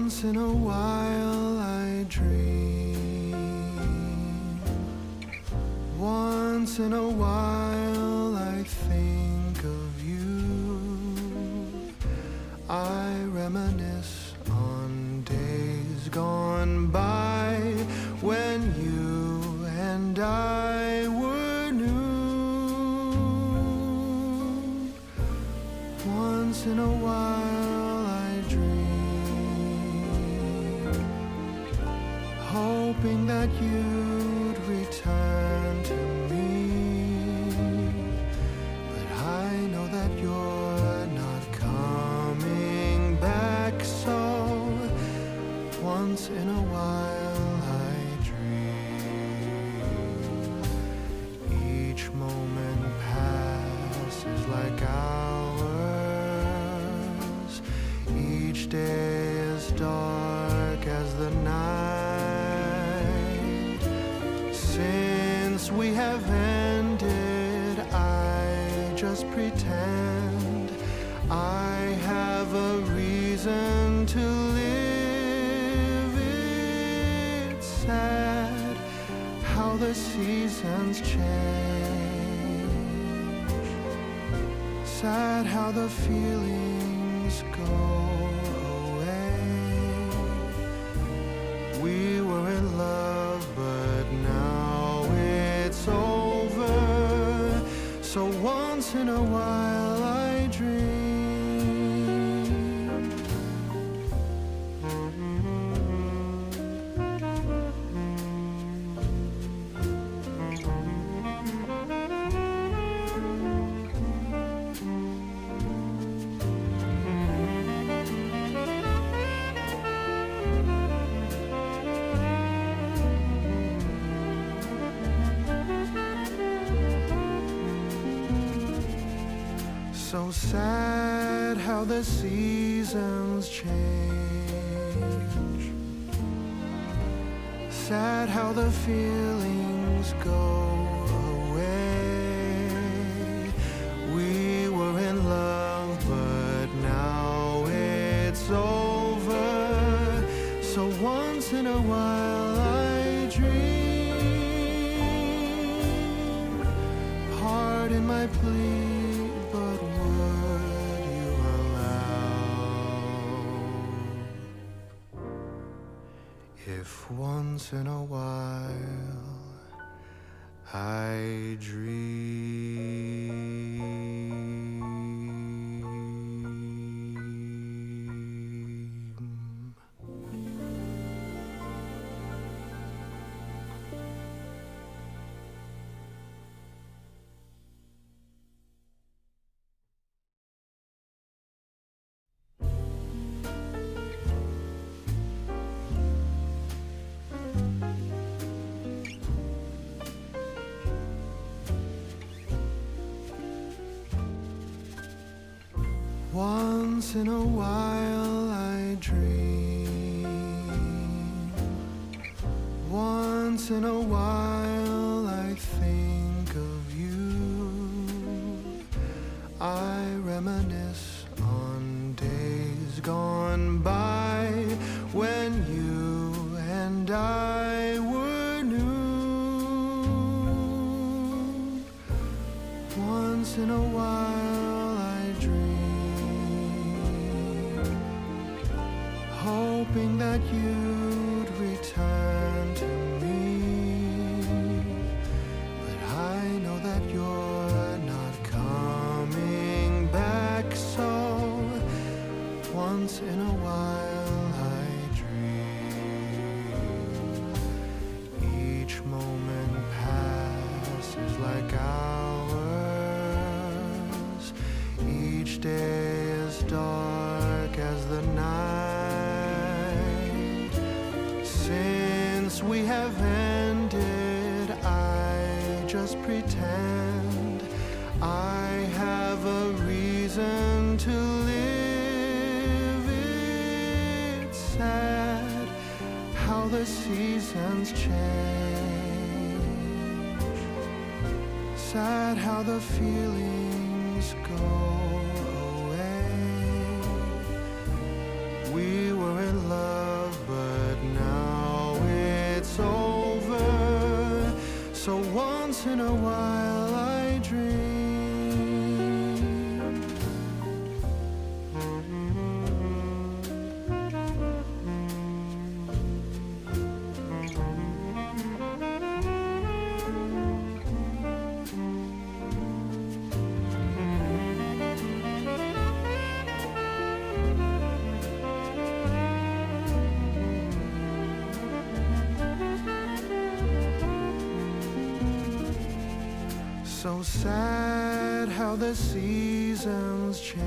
Once in a while I dream. Once in a while I think of you. I reminisce on days gone by when you and I were new. Once in a while I dream, hoping that you'd return to me. But I know that you're not coming back, so once in a while I dream. Each moment passes like hours. Each day is dark as the night. Since we have ended, I just pretend I have a reason to live. It's sad how the seasons change. Sad how the feelings go away. We were in love, but now it's over. So once in a while I dream. So sad how the seasons change. Sad how the feelings go away. We were in love, but now it's over. So once in a while I dream. Pardon my plea, but would you allow if once in a while I dream? Once in a while I dream. Once in a while I think of you. I reminisce on days gone by when you and I were new. Once in a while I dream, hoping that you'd return to me. But I know that you're not coming back, so once in a while I dream. Each moment passes like hours. Each day is dark as the night. Since we have ended, I just pretend I have a reason to live. It's sad how the seasons change. Sad how the feelings go away. We were in love, So once in a while I dream. So sad how the seasons change.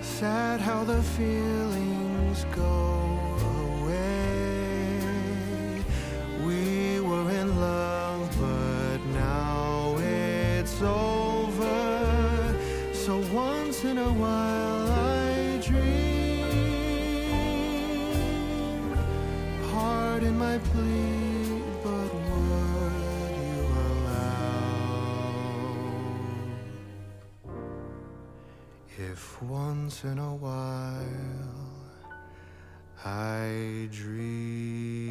Sad how the feelings go away. We were in love, but now it's over. So once in a while I dream. Pardon my plea, but would you allow if once in a while I dream?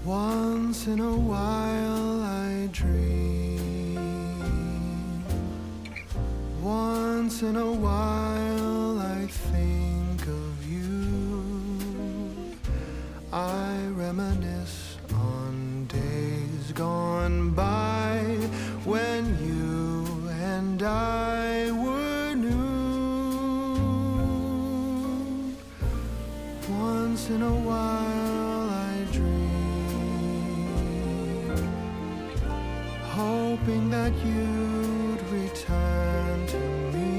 Once in a while I dream. Once in a while I think of you. I reminisce on days gone by when you and I were new. Once in a while I dream, hoping that you